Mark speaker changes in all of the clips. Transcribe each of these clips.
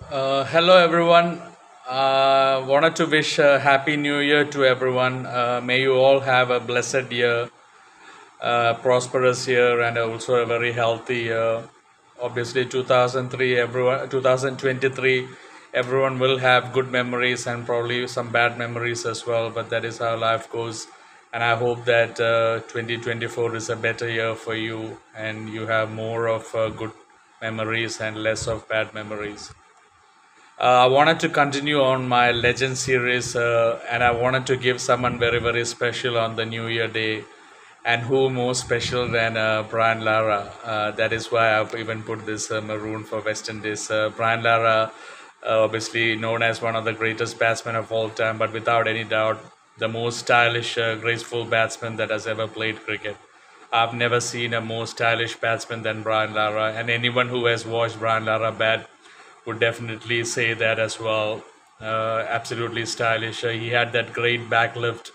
Speaker 1: Hello everyone. Wanted to wish a happy new year to everyone. May you all have a blessed year, prosperous year, and also a very healthy year. Obviously, 2023, everyone will have good memories and probably some bad memories as well. But that is how life goes. And I hope that 2024 is a better year for you, and you have more of good memories and less of bad memories. I wanted to continue on my Legend series, and I wanted to give someone very, very special on the New Year Day. And who more special than Brian Lara? That is why I've even put this maroon for West Indies. Brian Lara, obviously known as one of the greatest batsmen of all time, but without any doubt, the most stylish, graceful batsman that has ever played cricket. I've never seen a more stylish batsman than Brian Lara, and anyone who has watched Brian Lara bat would definitely say that as well. Absolutely stylish. He had that great backlift,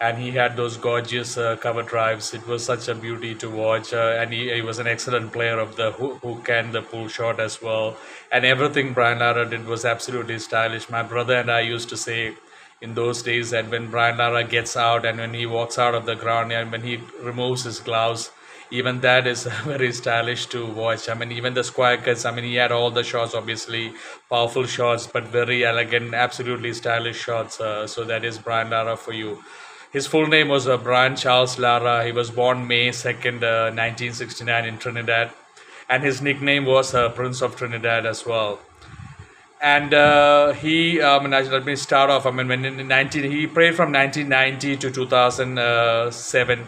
Speaker 1: and he had those gorgeous cover drives. It was such a beauty to watch, and he was an excellent player of the hook and the pull shot as well. And everything Brian Lara did was absolutely stylish. My brother and I used to say in those days that when Brian Lara gets out and when he walks out of the ground and when he removes his gloves, even that is very stylish to watch. I mean, even the square cuts, I mean, he had all the shots, obviously, powerful shots, but very elegant, absolutely stylish shots. So that is Brian Lara for you. His full name was Brian Charles Lara. He was born May 2nd, 1969 in Trinidad. And his nickname was Prince of Trinidad as well. And let me start off. I mean, when in 19, he played from 1990 to 2007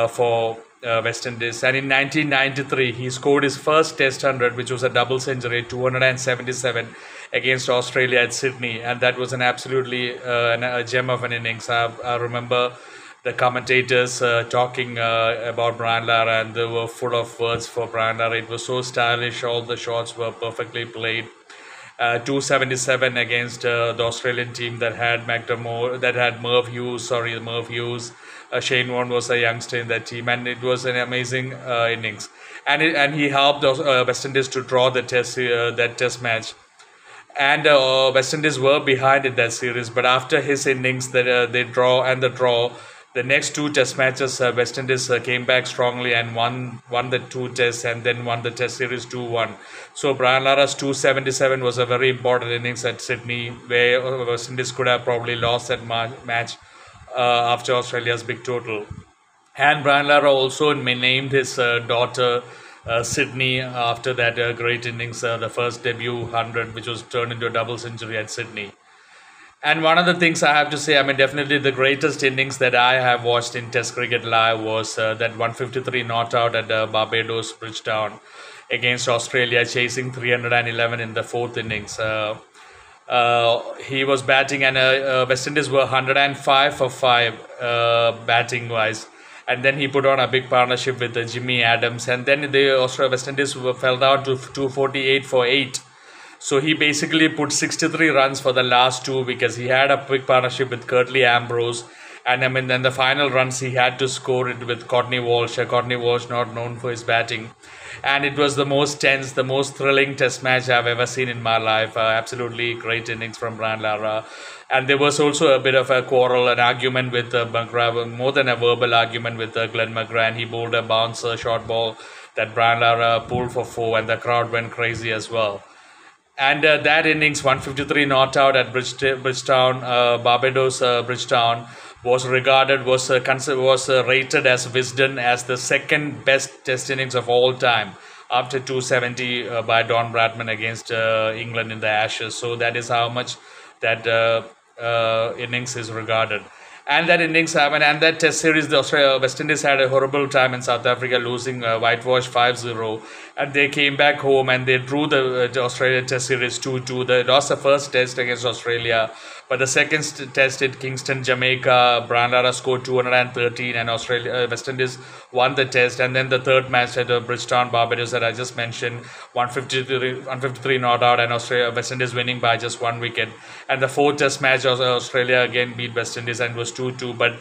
Speaker 1: for West Indies. And in 1993, he scored his first Test 100, which was a double century, 277 against Australia at Sydney. And that was an absolutely a gem of an innings. I remember the commentators talking about Brian Lara, and they were full of words for Brian Lara. It was so stylish. All the shots were perfectly played. 277 against the Australian team that had Merv Hughes. Merv Hughes. Shane Warne was a youngster in that team, and it was an amazing innings. And he helped West Indies to draw the test match. And West Indies were behind in that series, but after his innings, they draw and the draw, the next two test matches, West Indies came back strongly and won the two tests and then won the test series 2-1. So Brian Lara's 277 was a very important innings at Sydney, where West Indies could have probably lost that match after Australia's big total. And Brian Lara also named his daughter Sydney after that great innings, the first debut 100, which was turned into a double century at Sydney. And one of the things I have to say, I mean, definitely the greatest innings that I have watched in Test cricket live was that 153 not out at Barbados Bridgetown against Australia, chasing 311 in the fourth innings. He was batting, and West Indies were 105 for 5 batting wise. And then he put on a big partnership with Jimmy Adams, and then the West Indies fell down to 248 for 8. So he basically put 63 runs for the last two because he had a big partnership with Curtly Ambrose. And I mean, then the final runs he had to score it with Courtney Walsh. Courtney Walsh, not known for his batting. And it was the most tense, the most thrilling test match I've ever seen in my life. Absolutely great innings from Brian Lara. And there was also a bit of a quarrel, an argument with McGrath, more than a verbal argument with Glenn McGrath. He bowled a bouncer short ball that Brian Lara pulled for 4, and the crowd went crazy as well. And that innings, 153 not out at Bridgetown, Barbados Bridgetown, was rated as Wisden as the second best Test innings of all time after 270 by Don Bradman against England in the Ashes. So that is how much that innings is regarded. And that innings, and that Test series, the West Indies had a horrible time in South Africa, losing whitewash 5-0. And they came back home and they drew the Australia Test series 2-2. They lost the first Test against Australia. But the second Test at Kingston, Jamaica, Brian Lara scored 213, and West Indies won the test. And then the third match at Bridgetown, Barbados, that I just mentioned, 153 not out, and Australia, West Indies winning by just 1 wicket. And the fourth test match, Australia again beat West Indies and it was 2-2. But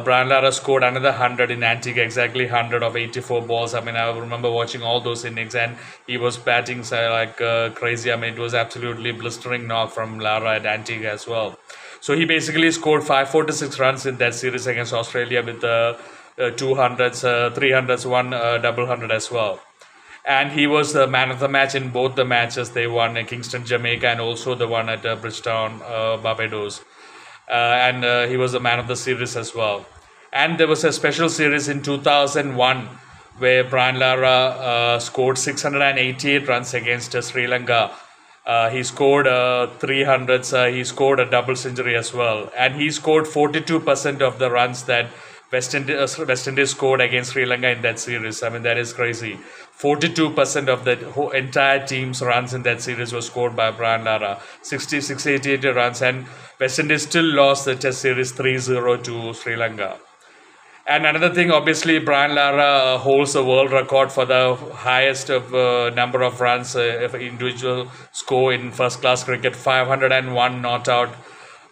Speaker 1: Brian Lara scored another 100 in Antigua, exactly 100 of 84 balls. I mean, I remember watching all those innings, and he was batting crazy. I mean, it was absolutely blistering knock from Lara at Antigua as well. So he basically scored 546 runs in that series against Australia with 200s, 300s, one double hundred as well. And he was the man of the match in both the matches they won in Kingston, Jamaica, and also the one at Bridgetown, Barbados. And he was the man of the series as well. And there was a special series in 2001 where Brian Lara scored 688 runs against Sri Lanka. He scored 300s, he scored a double century as well. And he scored 42% of the runs that West Indies scored against Sri Lanka in that series. I mean, that is crazy. 42% of the whole entire team's runs in that series were scored by Brian Lara. 88 runs, and West Indies still lost the test series 3-0 to Sri Lanka. And another thing, obviously, Brian Lara holds the world record for the highest of number of runs individual score in first-class cricket. 501 not out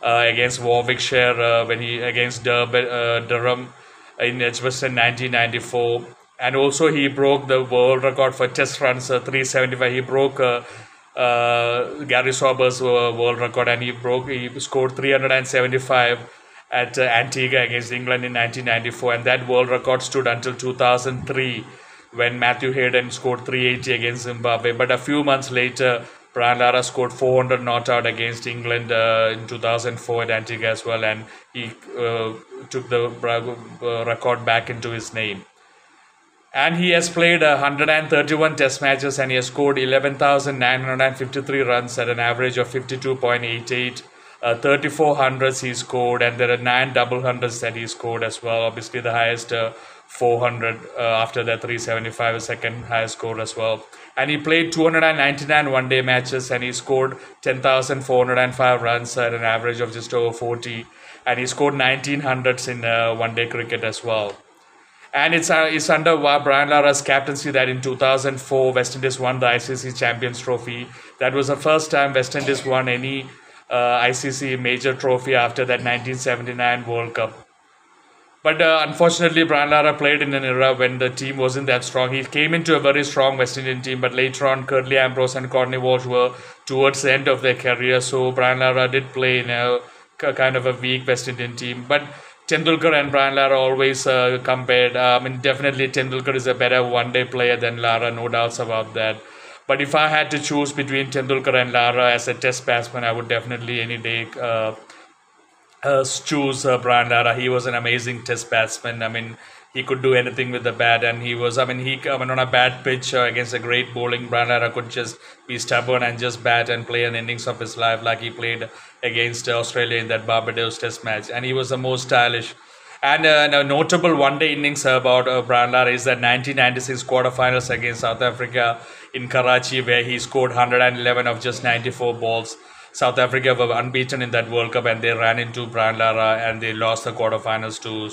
Speaker 1: against Warwickshire against Durham in Edgbaston 1994. And also he broke the world record for test runs, 375. He broke Gary Sauber's world record, and he scored 375 at Antigua against England in 1994, and that world record stood until 2003 when Matthew Hayden scored 380 against Zimbabwe. But a few months later, Brian Lara scored 400 not out against England in 2004 at Antigua as well, and he took the record back into his name. And he has played 131 test matches, and he has scored 11,953 runs at an average of 52.88. 34 hundreds he scored, and there are 9 double hundreds that he scored as well. Obviously, the highest 400 after that 375 is second highest score as well. And he played 299 one-day matches, and he scored 10,405 runs at an average of just over 40. And he scored 19 hundreds in one-day cricket as well. And it's under Brian Lara's captaincy that in 2004 West Indies won the ICC Champions Trophy. That was the first time West Indies won any ICC major trophy after that 1979 World Cup. But unfortunately, Brian Lara played in an era when the team wasn't that strong. He came into a very strong West Indian team, but later on, Curtly Ambrose and Courtney Walsh were towards the end of their career. So Brian Lara did play in a kind of a weak West Indian team. But Tendulkar and Brian Lara always compared. I mean, definitely Tendulkar is a better one-day player than Lara, no doubts about that. But if I had to choose between Tendulkar and Lara as a test batsman, I would definitely any day choose Brian Lara. He was an amazing test batsman. I mean, he could do anything with the bat, and he was, on a bad pitch against a great bowling, Brian Lara could just be stubborn and just bat and play an innings of his life like he played against Australia in that Barbados test match. And he was the most stylish. And a notable one-day innings about Brian Lara is that 1996 quarterfinals against South Africa in Karachi, where he scored 111 of just 94 balls. South Africa were unbeaten in that World Cup, and they ran into Brian Lara and they lost the quarterfinals to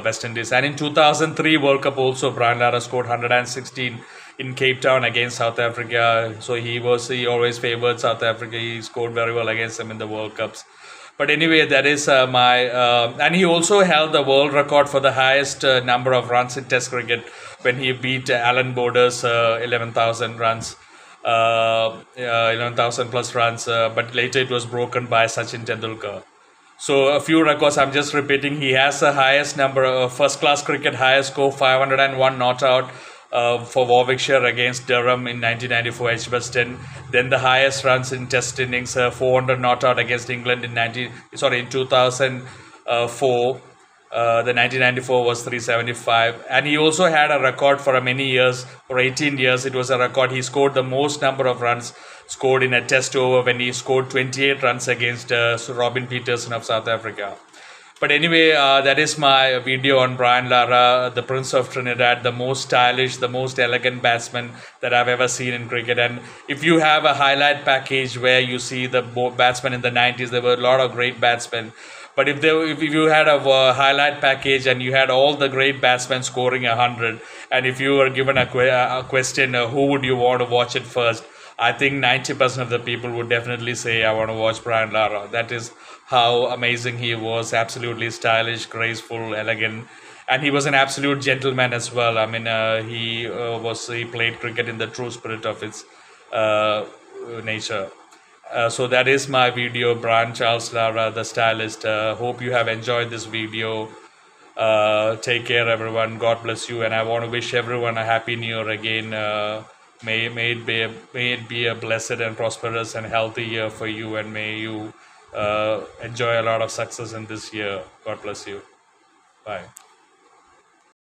Speaker 1: West Indies. And in 2003 World Cup also, Brian Lara scored 116 in Cape Town against South Africa. So he always favoured South Africa. He scored very well against them in the World Cups. But anyway, that is and he also held the world record for the highest number of runs in Test cricket when he beat Alan Border's 11,000 runs. 11,000 plus runs, but later it was broken by Sachin Tendulkar. So a few records I'm just repeating. He has the highest number of first-class cricket highest score, 501 not out for Warwickshire against Durham in 1994 Edgbaston. Then the highest runs in Test innings, 400 not out against England in 2004. The 1994 was 375, and he also had a record for many years, for 18 years. It was a record. He scored the most number of runs scored in a test over when he scored 28 runs against Robin Peterson of South Africa. But anyway, that is my video on Brian Lara, the Prince of Trinidad, the most stylish, the most elegant batsman that I've ever seen in cricket. And if you have a highlight package where you see the batsmen in the 90s, there were a lot of great batsmen. But if you had a highlight package and you had all the great batsmen scoring 100, and if you were given a question, who would you want to watch it first? I think 90% of the people would definitely say, I want to watch Brian Lara. That is how amazing he was. Absolutely stylish, graceful, elegant. And he was an absolute gentleman as well. I mean, he played cricket in the true spirit of its uh, nature. So that is my video, Brian Charles Lara, the stylist. Hope you have enjoyed this video. Take care, everyone. God bless you, and I want to wish everyone a happy new year again. May it be a blessed and prosperous and healthy year for you, and may you enjoy a lot of success in this year. God bless you. Bye.